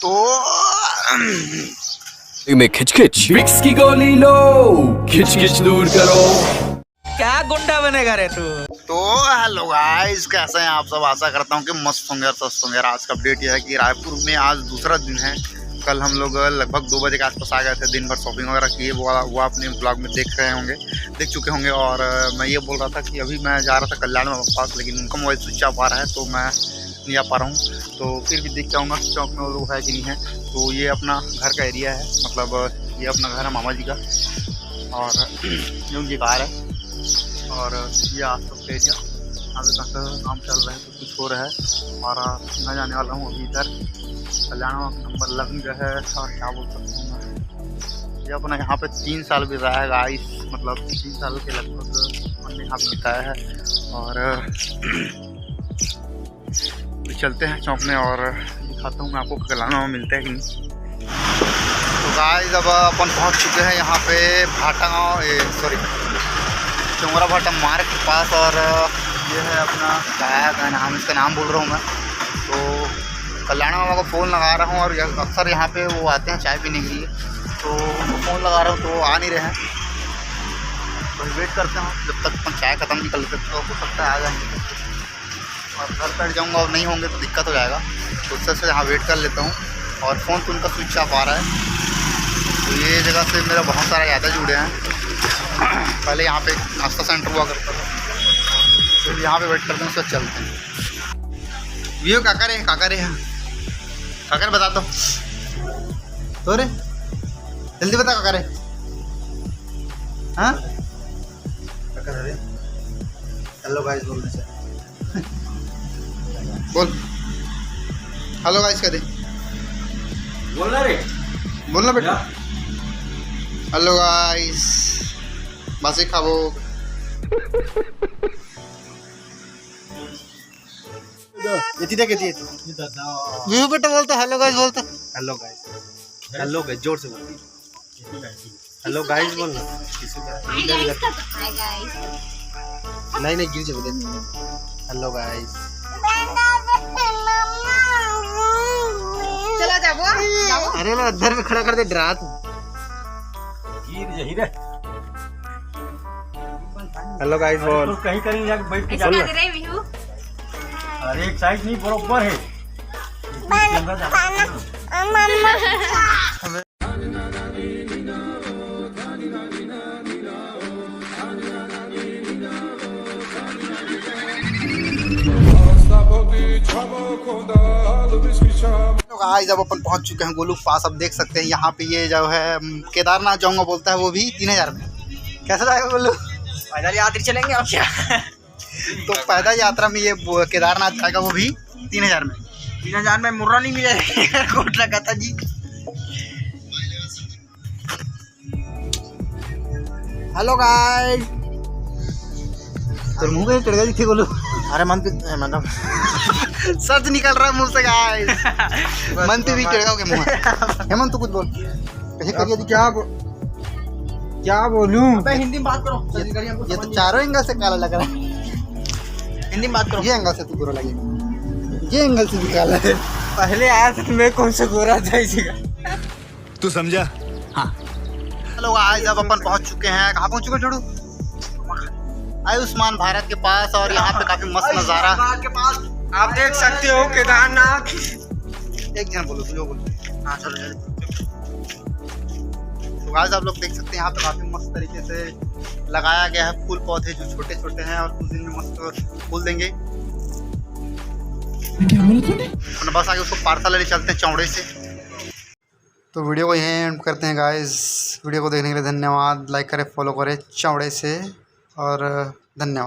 तो में खिच खिच विक्स की गोली लो, खिच खिच दूर करो। क्या गुंडा बनेगा रे तू। तो हेलो गाइस, कैसे हैं आप सब। आशा करता हूँ कि मस्त होंगे और स्वस्थ होंगे। आज का अपडेट यह है कि रायपुर में आज दूसरा दिन है। कल हम लोग लगभग 2 बजे के आसपास आ गए थे। दिन भर शॉपिंग वगैरह किए, वो अपने ब्लॉग में देख चुके होंगे। और मैं ये बोल रहा था कि अभी मैं जा रहा था कल्याण में पास, लेकिन उनका मोबाइल स्विच ऑफ आ रहा है तो मैं नहीं आ पा रहा हूँ। तो फिर भी देख के आऊँगा चौक में वो लोग है कि नहीं है। तो ये अपना घर का एरिया है, मतलब ये अपना घर है मामा जी का, और ये उनकी कार है। और ये आसपास का एरिया अभी तक काम चल रहा है, तो कुछ हो रहा है। और मैं जाने वाला हूँ अभी इधर कल्याण नंबर लग गया है। और क्या बोल सकता हूँ मैं, ये अपना यहाँ पे 3 साल भी रहा है गाइस, मतलब 3 साल के लगभग हमने यहाँ पे बिताया है। और चलते हैं चौक में और दिखाता हूँ मैं आपको कल्याण में मिलते हैं कि नहीं। तो गाइस अब अपन पहुँच चुके हैं यहाँ पे भाटा गाँव, चौंगरा भाटा मार्ग के पास। और ये है अपना क्या नाम, इसका नाम बोल रहा हूँ मैं। तो कल्याण मामा को फ़ोन लगा रहा हूँ, और अक्सर यहाँ पे वो आते हैं चाय पीने के लिए, तो उनको फ़ोन लगा रहा हूँ तो वो आ नहीं रहे हैं। तो वेट करते हैं जब तक अपन चाय ख़त्म नहीं कर लेते, तो हो सकता है आ जाएंगे। और घर बैठ जाऊँगा और नहीं होंगे तो दिक्कत हो जाएगा, तो उससे से यहाँ वेट कर लेता हूँ। और फ़ोन तो उनका स्विच ऑफ आ रहा है। तो ये जगह से मेरा बहुत सारा यादें जुड़े हैं। पहले यहाँ पे नाश्ता सेंटर हुआ करता था, तो यहाँ पे वेट करते हैं, उसके बाद चलते हैं। व्यू काका रे बता तो रे, जल्दी बता काका रे। हाँ काका रे, हेलो गाइस बोलने से बोल हेलो गाइस कर दे, बोलना बेटा। हेलो गाइस बासी खाबो। व्यू बेटा बोलता हेलो गाइस, बोलता हेलो गाइस जोर से बोल। हेलो गाइस बोलना। नहीं गिर जाओगे। हेलो गाइस, चला जाओ। अरे ना अंदर में खड़ा कर दे, डरा तू। हेलो गाइस बोल। तो कहीं कहीं जाके बैठ के ऐसा जाना। लग रहा है व्यू। अरे एक साइड नहीं बराबर है। गाइस अब अपन पहुंच चुके हैं गोलू पास। अब देख सकते हैं यहाँ पे ये जो है केदारनाथ जाऊंगा बोलता है, वो भी 3000 में। कैसा जाएगा गोलू? पैदल यात्री चलेंगे और क्या। तो पैदल यात्रा में ये केदारनाथ जाएगा, वो भी 3000 में। 3000 में मुर्रा नहीं मिलेगा। कोट लगा था जी। हेलो गाइस, तो मुंह पे टेढ़ा दिखे गोलू। अरे मन पे मतलब सच निकल रहा है मुंह से गाइस। मन पे भी टेढ़ा हो गया मुंह। हेमंत तू कुछ बोल। कैसे करिए क्या बोलूं? हिंदी में बात करो। ये तो चारों एंगल से काला लग रहा है। हिंदी में बात करो। ये एंगल से तू गोरा लगेगा, ये एंगल से भी काला है। पहले आया था मैं कौन सा गोरा था इसी का। तू समझा? हाँ। हेलो गाइस अब अपन पहुंच चुके हैं। कहाँ पहुंच चुके छोड़ू? आयुष्मान भारत के पास। और यहाँ पे काफी मस्त नज़ारा के पास आप देख सकते हो केदारनाथ। एक जन बोलो, जो बोलो। हाँ चलो। तो गाइस आप लोग देख सकते हैं यहाँ पे काफी मस्त तरीके से लगाया गया है फूल पौधे, जो छोटे छोटे हैं, और कुछ दिन में मस्त फूल देंगे। बस आगे उसको पार्सल लेने चलते हैं चौड़े से। तो वीडियो को यहीं एंड करते हैं गाइस। वीडियो को देखने के लिए धन्यवाद। लाइक करें, फॉलो करें चौड़े से, और धन्यवाद।